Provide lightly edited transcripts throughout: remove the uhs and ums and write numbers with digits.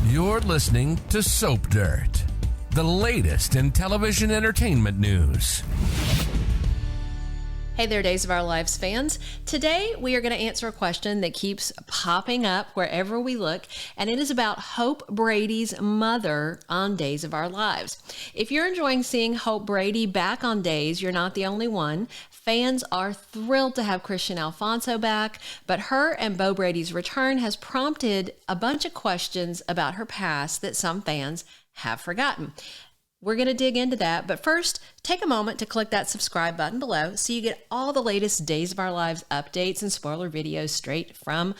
You're listening to Soap Dirt, the latest in television entertainment news. Hey there, Days of Our Lives fans. Today, we are going to answer a question that keeps popping up wherever we look, and it is about Hope Brady's mother on Days of Our Lives. If you're enjoying seeing Hope Brady back on Days, you're not the only one. Fans are thrilled to have Kristian Alfonso back, but her and Bo Brady's return has prompted a bunch of questions about her past that some fans have forgotten. We're going to dig into that, but first, take a moment to click that subscribe button below so you get all the latest Days of Our Lives updates and spoiler videos straight from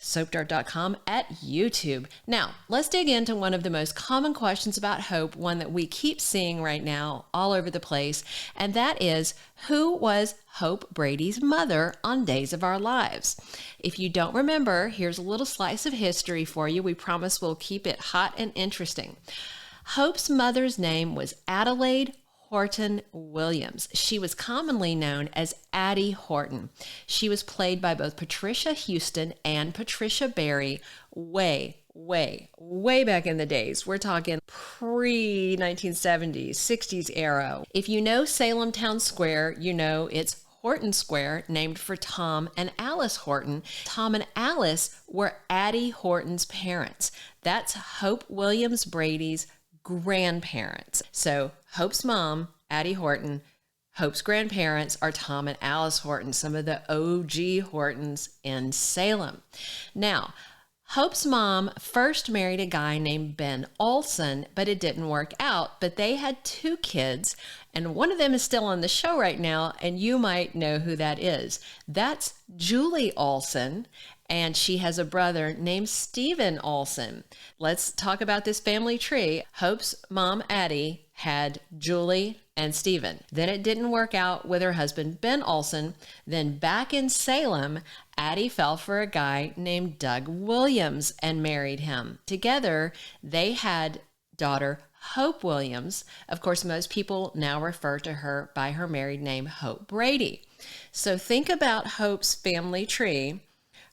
SoapDirt.com at YouTube. Now, let's dig into one of the most common questions about Hope, one that we keep seeing right now all over the place, and that is, who was Hope Brady's mother on Days of Our Lives? If you don't remember, here's a little slice of history for you. We promise we'll keep it hot and interesting. Hope's mother's name was Addie Horton Williams. She was commonly known as Addie Horton. She was played by both Patricia Houston and Patricia Barry way back in the days. We're talking pre-1970s, 60s era. If you know Salem Town Square, you know it's Horton Square, named for Tom and Alice Horton. Tom and Alice were Addie Horton's parents. That's Hope Williams Brady's grandparents. So Hope's mom, Addie Horton, Hope's grandparents are Tom and Alice Horton, some of the OG Hortons in Salem. Now, Hope's mom first married a guy named Ben Olson, but it didn't work out. But they had two kids, and one of them is still on the show right now, and you might know who that is. That's Julie Olson, and she has a brother named Stephen Olson. Let's talk about this family tree. Hope's mom, Addie, had Julie and Stephen. Then it didn't work out with her husband, Ben Olson. Then back in Salem, Addie fell for a guy named Doug Williams and married him. Together, they had daughter Hope Williams. Of course, most people now refer to her by her married name, Hope Brady. So think about Hope's family tree.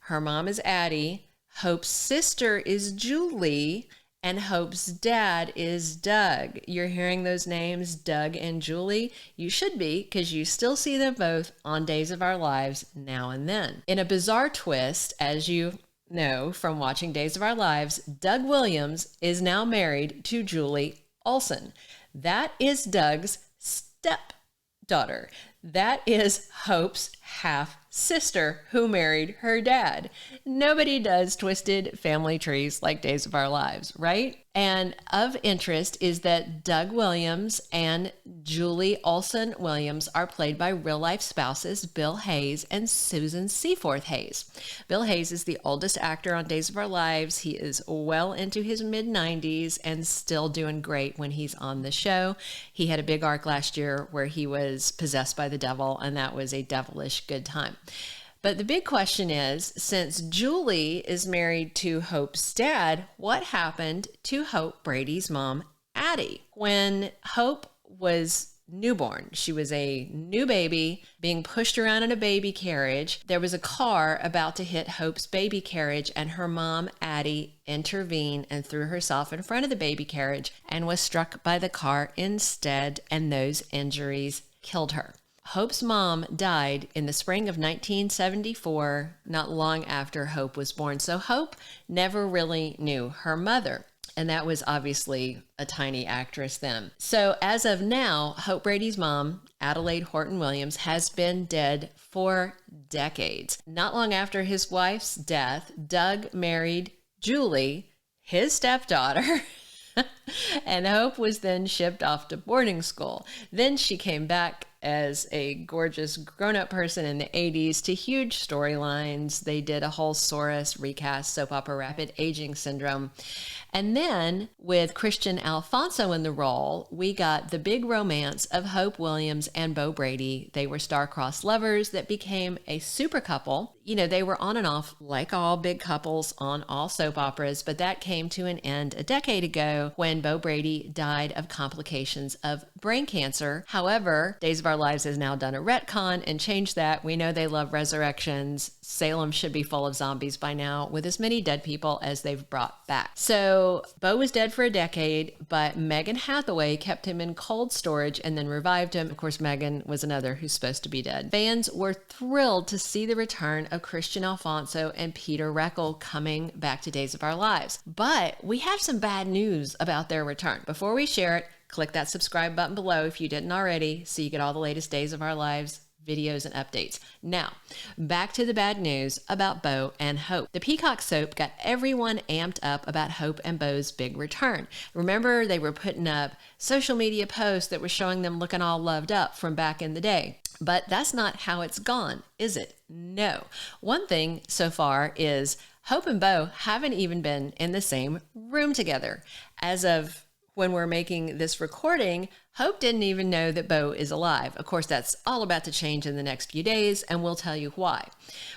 Her mom is Addie, Hope's sister is Julie, and Hope's dad is Doug. You're hearing those names, Doug and Julie? You should be, because you still see them both on Days of Our Lives now and then. In a bizarre twist, as you know from watching Days of Our Lives, Doug Williams is now married to Julie Olson. That is Doug's stepdaughter. That is Hope's half-sister who married her dad. Nobody does twisted family trees like Days of Our Lives, right? And of interest is that Doug Williams and Julie Olson Williams are played by real-life spouses Bill Hayes and Susan Seaforth Hayes. Bill Hayes is the oldest actor on Days of Our Lives. He is well into his mid-90s and still doing great when he's on the show. He had a big arc last year where he was possessed by the devil, and that was a devilish good time. But the big question is, since Julie is married to Hope's dad, what happened to Hope Brady's mom, Addie? When Hope was newborn, she was a new baby being pushed around in a baby carriage. There was a car about to hit Hope's baby carriage, and her mom, Addie, intervened and threw herself in front of the baby carriage and was struck by the car instead, and those injuries killed her. Hope's mom died in the spring of 1974, not long after Hope was born. So Hope never really knew her mother. And that was obviously a tiny actress then. So as of now, Hope Brady's mom, Addie Horton Williams, has been dead for decades. Not long after his wife's death, Doug married Julie, his stepdaughter, and Hope was then shipped off to boarding school. Then she came back as a gorgeous grown-up person in the 80s to huge storylines. They did a whole Soros recast soap opera Rapid Aging Syndrome. And then with Kristian Alfonso in the role, we got the big romance of Hope Williams and Bo Brady. They were star-crossed lovers that became a super couple. You know, they were on and off like all big couples on all soap operas, but that came to an end a decade ago when when Bo Brady died of complications of brain cancer. However, Days of Our Lives has now done a retcon and changed that. We know they love resurrections. Salem should be full of zombies by now, with as many dead people as they've brought back. So Bo was dead for a decade, but Megan Hathaway kept him in cold storage and then revived him. Of course, Megan was another who's supposed to be dead. Fans were thrilled to see the return of Kristian, Alfonso, and Peter Reckell coming back to Days of Our Lives. But we have some bad news about their return. Before we share it, click that subscribe button below if you didn't already, so you get all the latest Days of Our Lives videos and updates. Now, back to the bad news about Bo and Hope. The Peacock soap got everyone amped up about Hope and Bo's big return. Remember, they were putting up social media posts that were showing them looking all loved up from back in the day. But that's not how it's gone, is it? No. One thing so far is Hope and Bo haven't even been in the same room together. As of when we're making this recording, Hope didn't even know that Bo is alive. Of course, that's all about to change in the next few days, and we'll tell you why.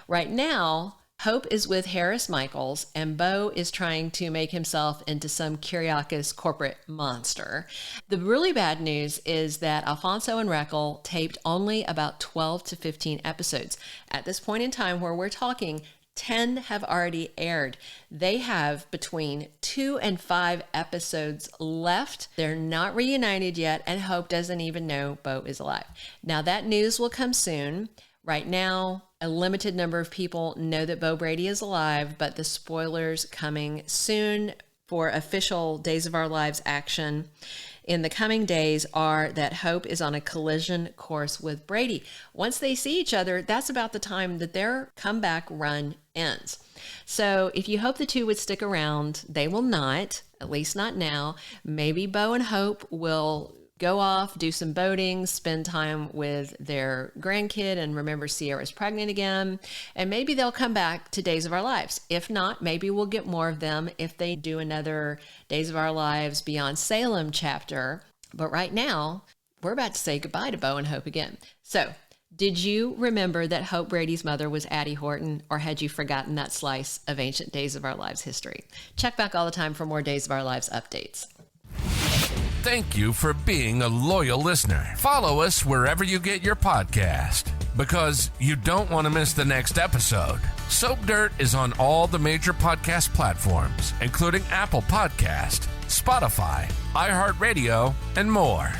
Right now, Hope is with Harris Michaels, and Bo is trying to make himself into some Kyriakis corporate monster. The really bad news is that Alfonso and Reckell taped only about 12 to 15 episodes. At this point in time where we're talking, 10 have already aired. They have between 2 and 5 episodes left. They're not reunited yet, and Hope doesn't even know Bo is alive. Now, that news will come soon. Right now, a limited number of people know that Bo Brady is alive, but the spoilers coming soon for official Days of Our Lives action in the coming days are that Hope is on a collision course with Brady. Once they see each other, that's about the time that their comeback run ends. So if you hope the two would stick around, they will not, at least not now. Maybe Bo and Hope will go off, do some boating, spend time with their grandkid, and remember Sierra's pregnant again. And maybe they'll come back to Days of Our Lives. If not, maybe we'll get more of them if they do another Days of Our Lives Beyond Salem chapter. But right now, we're about to say goodbye to Bo and Hope again. So, did you remember that Hope Brady's mother was Addie Horton, or had you forgotten that slice of ancient Days of Our Lives history? Check back all the time for more Days of Our Lives updates. Thank you for being a loyal listener. Follow us wherever you get your podcast, because you don't want to miss the next episode. Soap Dirt is on all the major podcast platforms, including Apple Podcast, Spotify, iHeartRadio, and more.